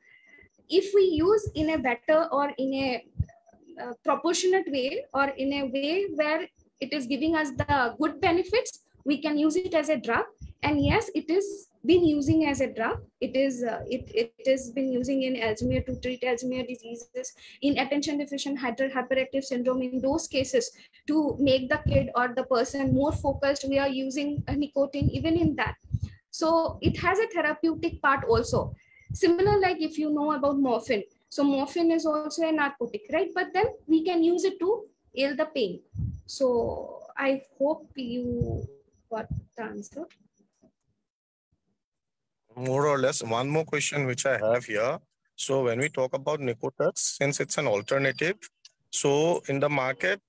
if we use in a better or in a proportionate way, or in a way where it is giving us the good benefits, we can use it as a drug. And yes, it is been using as a drug. It is it has been using in Alzheimer's to treat Alzheimer's diseases, in attention deficient hyperactive syndrome. In those cases, to make the kid or the person more focused, we are using a nicotine even in that. So it has a therapeutic part also. Similar, like if you know about morphine. So morphine is also a narcotic, right? But then we can use it to heal the pain. So I hope you got the answer. More or less. One more question which I have here. So when we talk about Nicotex, since it's an alternative, so in the market,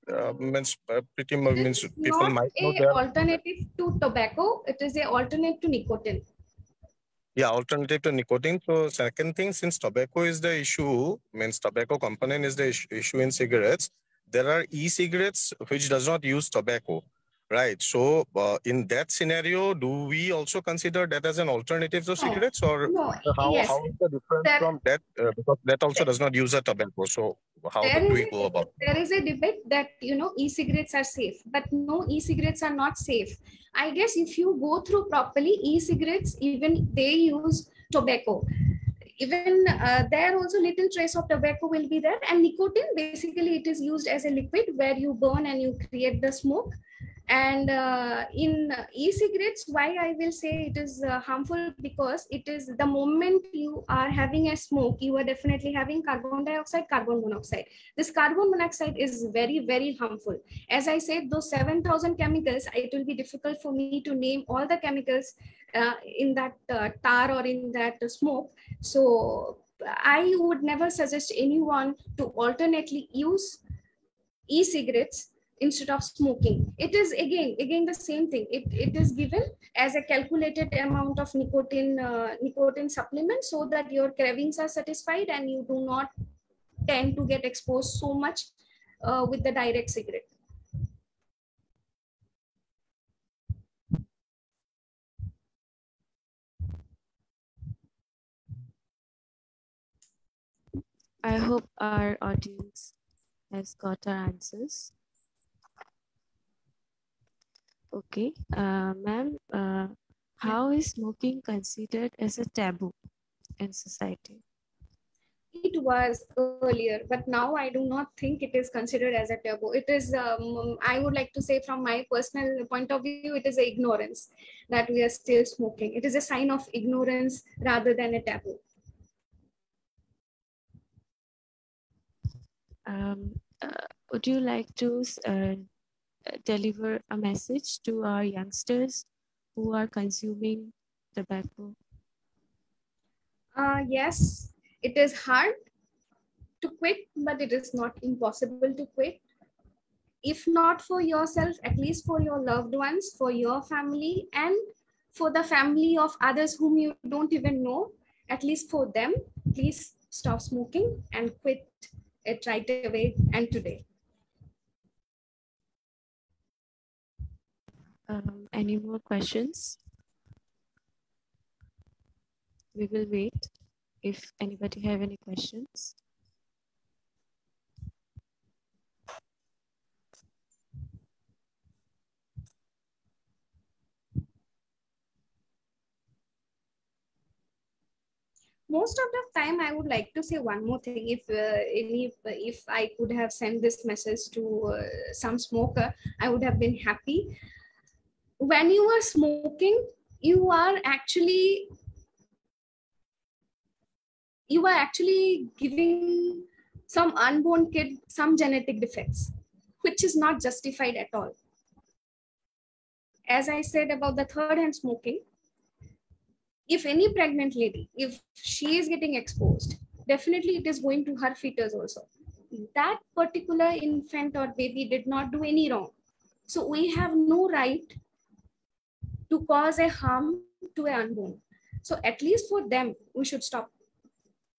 pretty much means people might know there. Alternative to tobacco. It is an alternate to nicotine. Yeah, alternative to nicotine. So second thing, since tobacco is the issue, means tobacco component is the issue in cigarettes, there are e-cigarettes which does not use tobacco, right? So in that scenario, do we also consider that as an alternative to No, cigarettes, or no, how yes, is the difference that from that? Because that also does not use a tobacco. So how do there is we go about? there is a debate that e-cigarettes are safe, but no, e-cigarettes are not safe. I guess if you go through properly, e-cigarettes, even they use tobacco. Even there also little trace of tobacco will be there, and nicotine, basically it is used as a liquid where you burn and you create the smoke. And in e-cigarettes, why I will say it is harmful, because it is the moment you are having a smoke, you are definitely having carbon dioxide, carbon monoxide. This carbon monoxide is very, very harmful. As I said, those 7,000 chemicals, it will be difficult for me to name all the chemicals in that tar or in that smoke. So I would never suggest anyone to alternately use e-cigarettes instead of smoking. It is again the same thing. It is given as a calculated amount of nicotine supplement, so that your cravings are satisfied and you do not tend to get exposed so much with the direct cigarette. I hope our audience has got our answers. Okay, ma'am, how is smoking considered as a taboo in society? It was earlier, but now I do not think it is considered as a taboo. It is, I would like to say, from my personal point of view, it is a ignorance that we are still smoking. It is a sign of ignorance rather than a taboo. Would you like to deliver a message to our youngsters who are consuming tobacco? Yes, it is hard to quit, but it is not impossible to quit. If not for yourself, at least for your loved ones, for your family, and for the family of others whom you don't even know, at least for them, please stop smoking and quit it right away and today. Any more questions? We will wait if anybody have any questions. Most of the time, I would like to say one more thing. If I could have sent this message to some smoker, I would have been happy. When you are smoking, you are actually giving some unborn kid some genetic defects, which is not justified at all. As I said about the third hand smoking, if any pregnant lady, if she is getting exposed, definitely it is going to her fetus also. That particular infant or baby did not do any wrong. So we have no right to cause a harm to an unborn. So at least for them, we should stop,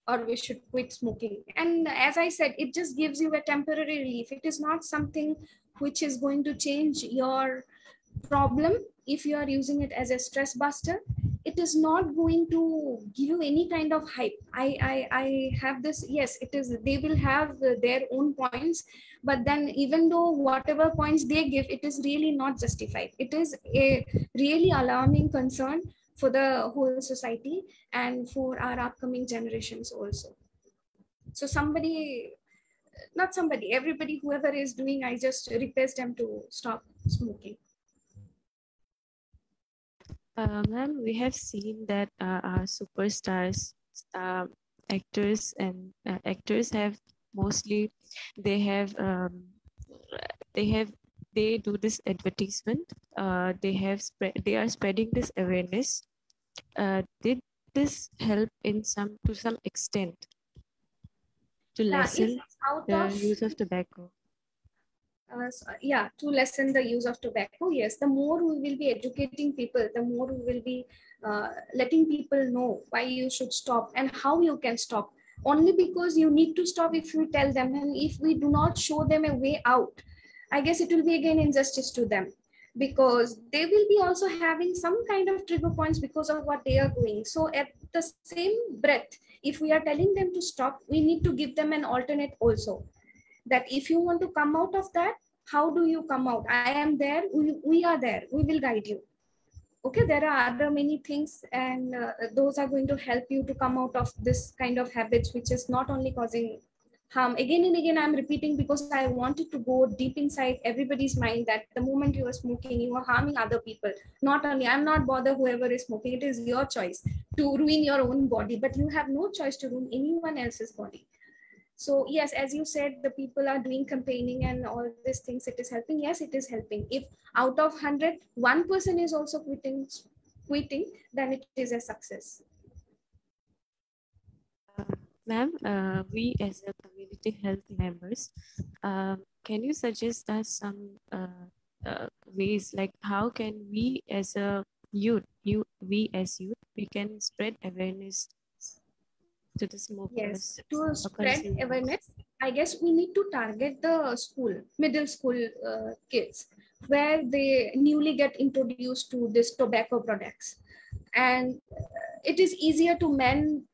or we should quit smoking. And as I said, it just gives you a temporary relief. It is not something which is going to change your problem. If you are using it as a stress buster, it is not going to give you any kind of hype. I have this, yes, it is, they will have their own points, but then even though whatever points they give, it is really not justified. It is a really alarming concern for the whole society and for our upcoming generations also. So everybody, whoever is doing, I just request them to stop smoking. Ma'am, we have seen that our superstars, actors and actors have mostly, they do this advertisement. They are spreading this awareness. Did this help to some extent to lessen the use of tobacco? Yeah, to lessen the use of tobacco. Yes, the more we will be educating people, the more we will be letting people know why you should stop and how you can stop. Only because you need to stop if you tell them, and if we do not show them a way out, I guess it will be again injustice to them, because they will be also having some kind of trigger points because of what they are doing. So at the same breath, if we are telling them to stop, we need to give them an alternate also, that if you want to come out of that, how do you come out? I am there, we are there, we will guide you. Okay, there are other many things, and those are going to help you to come out of this kind of habits, which is not only causing harm. Again and again I'm repeating, because I wanted to go deep inside everybody's mind, that the moment you are smoking, you are harming other people. Not only, I'm not bothered whoever is smoking, it is your choice to ruin your own body, but you have no choice to ruin anyone else's body. So yes, as you said, the people are doing campaigning and all these things, it is helping. Yes, it is helping. If out of 100 one person is also quitting, then it is a success. Ma'am, we as a community health members, can you suggest us some ways, like how can we as a youth, we as youth, we can spread awareness to the smokers? Yes, to or spread consumers? awareness, I guess we need to target the middle school kids, where they newly get introduced to this tobacco products. And it is easier to mend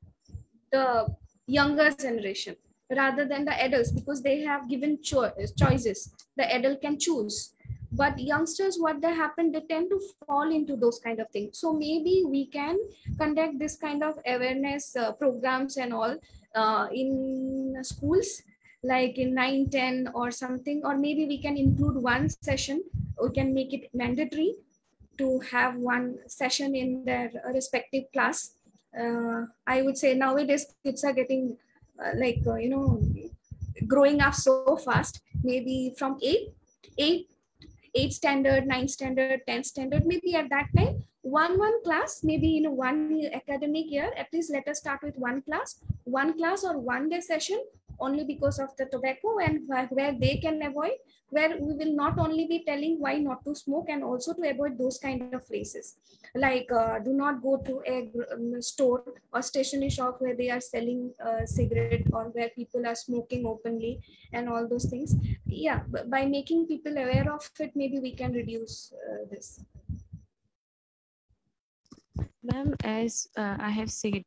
the younger generation rather than the adults, because they have given choices. The adult can choose, but youngsters, what they happen, they tend to fall into those kind of things. So maybe we can conduct this kind of awareness programs and all in schools, like in 9, 10 or something, or maybe we can include one session. We can make it mandatory to have one session in their respective class. I would say nowadays kids are getting growing up so fast. Maybe from 8 standard, 9 standard, 10 standard, maybe at that time, one class, maybe in a academic year, at least let us start with one class or 1 day session, only because of the tobacco, and where they can avoid, where we will not only be telling why not to smoke, and also to avoid those kind of places, like do not go to a store or stationery shop where they are selling cigarette, or where people are smoking openly and all those things. Yeah, by making people aware of it, maybe we can reduce this. Ma'am, as I have said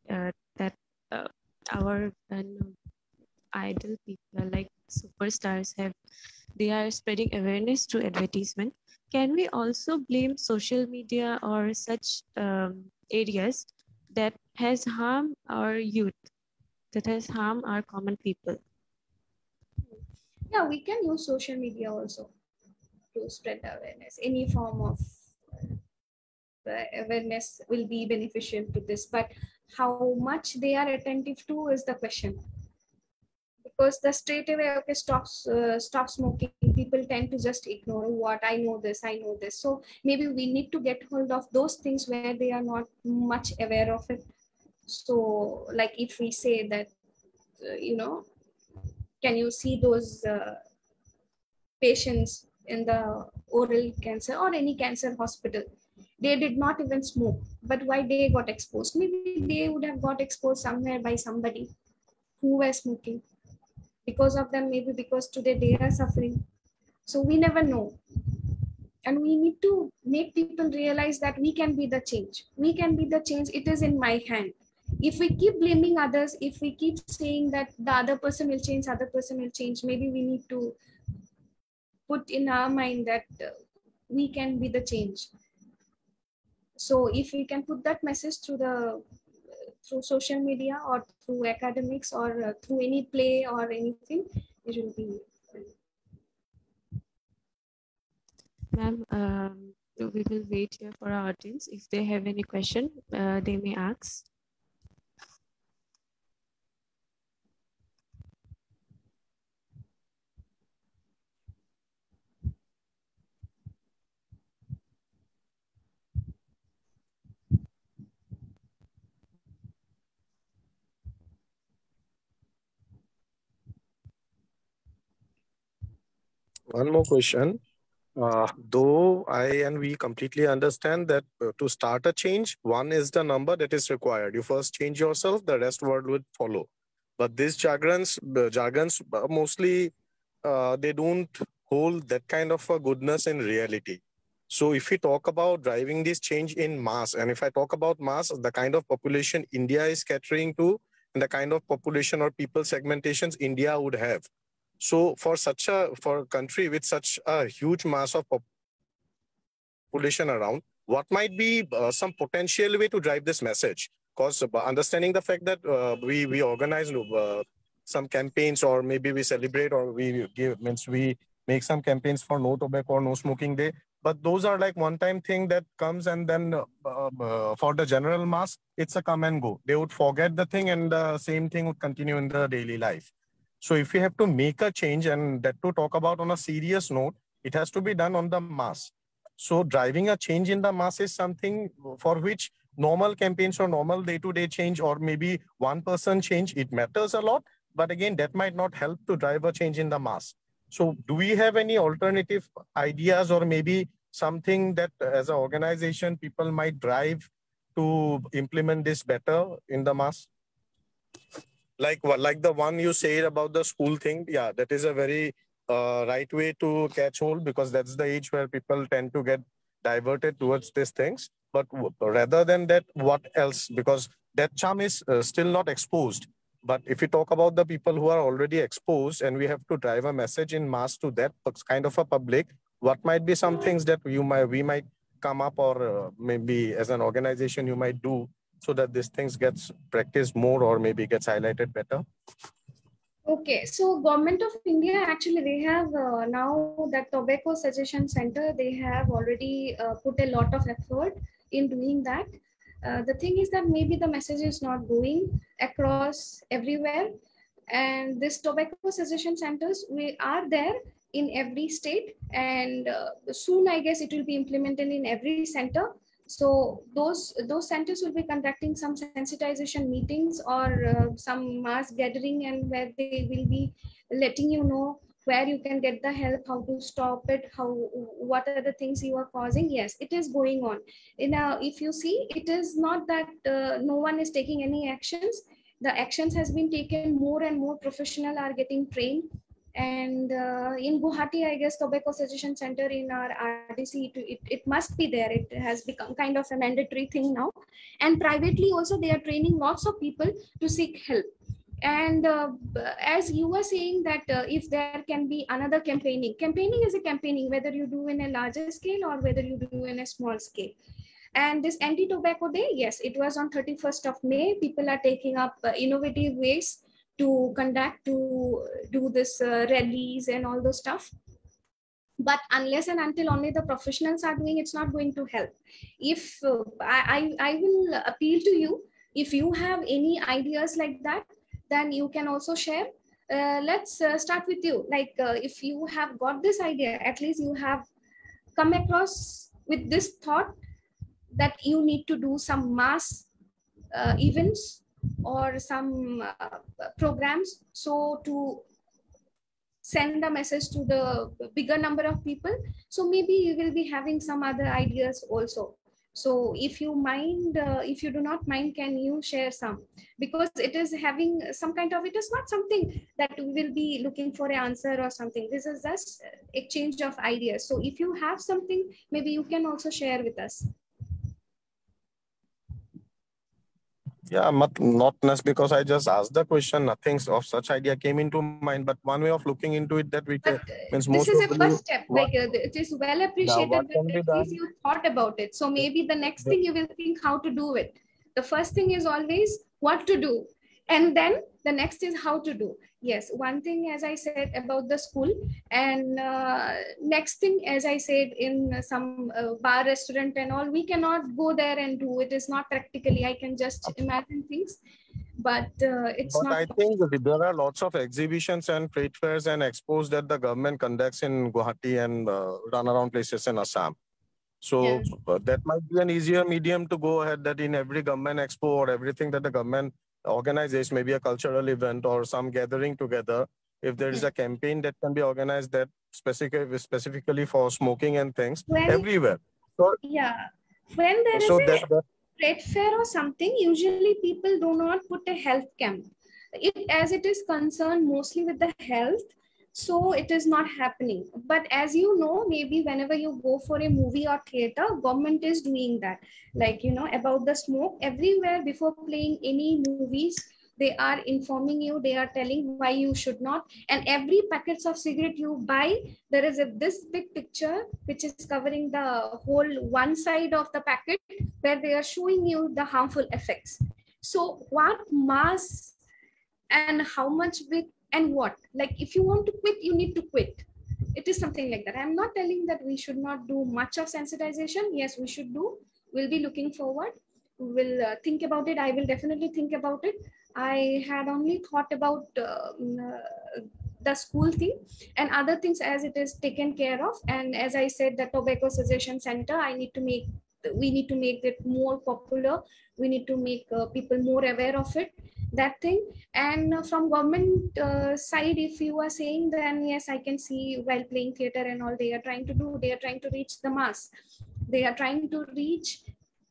that our idol people like superstars they are spreading awareness through advertisement. Can we also blame social media or such areas that has harmed our youth, that has harmed our common people? Yeah, we can use social media also to spread awareness. Any form of awareness will be beneficial to this, but how much they are attentive to is the question. Because the straight away, okay, stop smoking, people tend to just ignore, what, I know this. So maybe we need to get hold of those things where they are not much aware of it. So like if we say that can you see those patients in the oral cancer or any cancer hospital, they did not even smoke, but why they got exposed? Maybe they would have got exposed somewhere by somebody who were smoking. Because of them, maybe because today they are suffering. So we never know. And we need to make people realize that we can be the change. We can be the change. It is in my hand. If we keep blaming others, if we keep saying that the other person will change, maybe we need to put in our mind that we can be the change. So if we can put that message through social media or through academics or through any play or anything, it will be. Ma'am, we will wait here for our audience. If they have any question, they may ask. one more question. Though I and we completely understand that to start a change, one is the number that is required. You first change yourself, the rest world would follow. But these jargons mostly they don't hold that kind of a goodness in reality. So if we talk about driving this change in mass, and if I talk about mass, the kind of population India is catering to, and the kind of population or people segmentations India would have. So for a country with such a huge mass of population around, what might be some potential way to drive this message? Because understanding the fact that we organize some campaigns, or maybe we celebrate, or we make some campaigns for no tobacco or no smoking day, but those are like one-time thing that comes, and then for the general mass, it's a come and go. They would forget the thing, and the same thing would continue in the daily life. So if we have to make a change, and that to talk about on a serious note, it has to be done on the mass. So driving a change in the mass is something for which normal campaigns or normal day-to-day change, or maybe one person change, it matters a lot. But again, that might not help to drive a change in the mass. So do we have any alternative ideas, or maybe something that as an organization people might drive to implement this better in the mass? Like the one you said about the school thing, yeah, that is a very right way to catch hold, because that's the age where people tend to get diverted towards these things. But rather than that, what else? Because that charm is still not exposed. But if we talk about the people who are already exposed, and we have to drive a message in mass to that kind of a public, what might be some things that we might come up, or maybe as an organization you might do, so that these things gets practiced more, or maybe gets highlighted better? Okay, so Government of India, actually they have now that Tobacco Suggestion Center, they have already put a lot of effort in doing that. The thing is that maybe the message is not going across everywhere, and this Tobacco Suggestion Centers, we are there in every state, and soon I guess it will be implemented in every center. So those centers will be conducting some sensitization meetings, or some mass gathering, and where they will be letting you know where you can get the help, how to stop it, what are the things you are causing. Yes, it is going on. If you see, it is not that no one is taking any actions. The actions has been taken. More and more professional are getting trained. And in Guwahati, I guess Tobacco Suggestion Center in our RDC, it must be there. It has become kind of a mandatory thing now. And privately also, they are training lots of people to seek help. And as you were saying that if there can be another campaigning is a campaigning, whether you do in a larger scale or whether you do in a small scale. And this anti-tobacco day, yes, it was on 31st of May. People are taking up innovative ways to conduct, to do this rallies and all those stuff. But unless and until only the professionals are doing, it's not going to help. If I will appeal to you, if you have any ideas like that, then you can also share. Let's start with you. Like if you have got this idea, at least you have come across with this thought that you need to do some mass events or some programs, so to send a message to the bigger number of people. So maybe you will be having some other ideas also. So if you mind, if you do not mind, can you share some? Because it is having some kind of, it is not something that we will be looking for an answer or something. This is just exchange of ideas. So if you have something, maybe you can also share with us. Yeah, not necessarily, because I just asked the question. Nothing of such idea came into mind. But one way of looking into it that we can, means most this is a probably first step. Like it is well appreciated that at least you thought about it. So maybe the next thing you will think how to do it. The first thing is always what to do, and then the next is how to do. Yes, one thing, as I said, about the school, and next thing, as I said, in some bar, restaurant and all, we cannot go there and do it. Is not practically. I can just imagine things, but it's not. I think there are lots of exhibitions and trade fairs and expos that the government conducts in Guwahati and run around places in Assam. So that might be an easier medium to go ahead, that in every government expo or everything that the government organizes, maybe a cultural event or some gathering together, If there is a campaign that can be organized that specifically for smoking and things When, everywhere. So, yeah, when there is so a that trade fair or something, usually people do not put a health camp. As it is concerned mostly with the health, so it is not happening. But as you know, maybe whenever you go for a movie or theater, government is doing that. Like, you know, about the smoke, everywhere before playing any movies, they are informing you, they are telling why you should not. And every packets of cigarette you buy, there is this big picture which is covering the whole one side of the packet, where they are showing you the harmful effects. So what mass and how much with and what, like if you want to quit, you need to quit. It is something like that. I'm not telling that we should not do much of sensitization. Yes, we should do. We'll be looking forward. We'll think about it. I will definitely think about it. I had only thought about the school thing and other things as it is taken care of. And as I said, the tobacco suggestion center, we need to make it more popular. We need to make people more aware of it, that thing. And from government side, if you are saying, then yes, I can see while playing theater and all, they are trying to reach the mass. They are trying to reach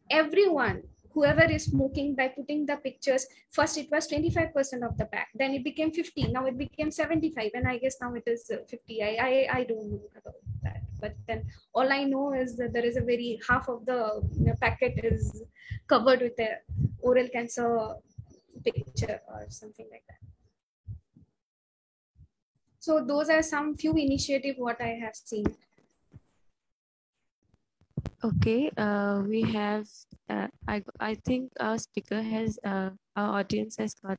everyone, whoever is smoking, by putting the pictures. First it was 25% of the pack, then it became 50, now it became 75, and I guess now it is 50. I don't know about that, but then all I know is that there is a very half of the packet is covered with a oral cancer picture or something like that. So those are some few initiatives what I have seen. Okay, we have, I think our speaker has, our audience has got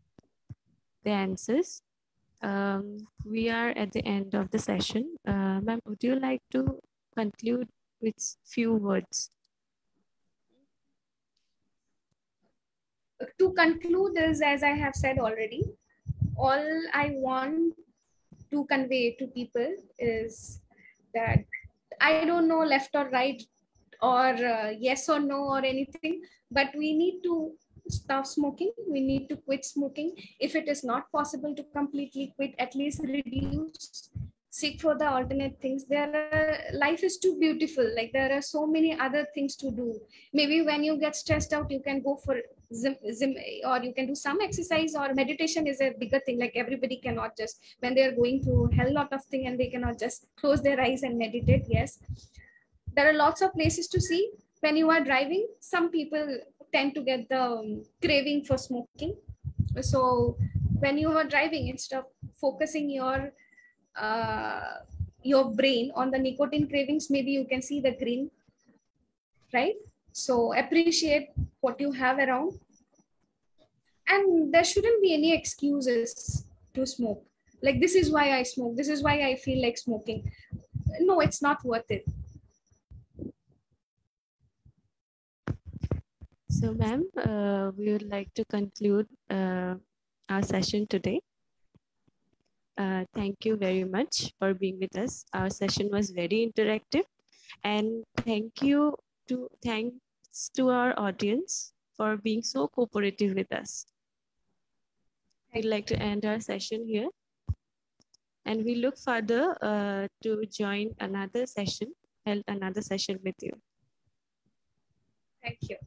the answers. We are at the end of the session. Ma'am, would you like to conclude with few words? To conclude is, as I have said already, all I want to convey to people is that I don't know left or right or yes or no or anything, but we need to stop smoking. We need to quit smoking. If it is not possible to completely quit, at least reduce, seek for the alternate things. Life is too beautiful. Like there are so many other things to do. Maybe when you get stressed out, you can go for zim, or you can do some exercise, or meditation is a bigger thing. Like everybody cannot just, when they are going through hell lot of thing, and they cannot just close their eyes and meditate. Yes, there are lots of places to see. When you are driving, some people tend to get the craving for smoking. So when you are driving, instead of focusing your brain on the nicotine cravings, maybe you can see the green, right? So appreciate what you have around, and there shouldn't be any excuses to smoke. Like, this is why I smoke, this is why I feel like smoking. No, it's not worth it. So, ma'am, we would like to conclude our session today. Thank you very much for being with us. Our session was very interactive, and thanks to our audience for being so cooperative with us. We'd like to end our session here, and we look further to join another session with you. Thank you.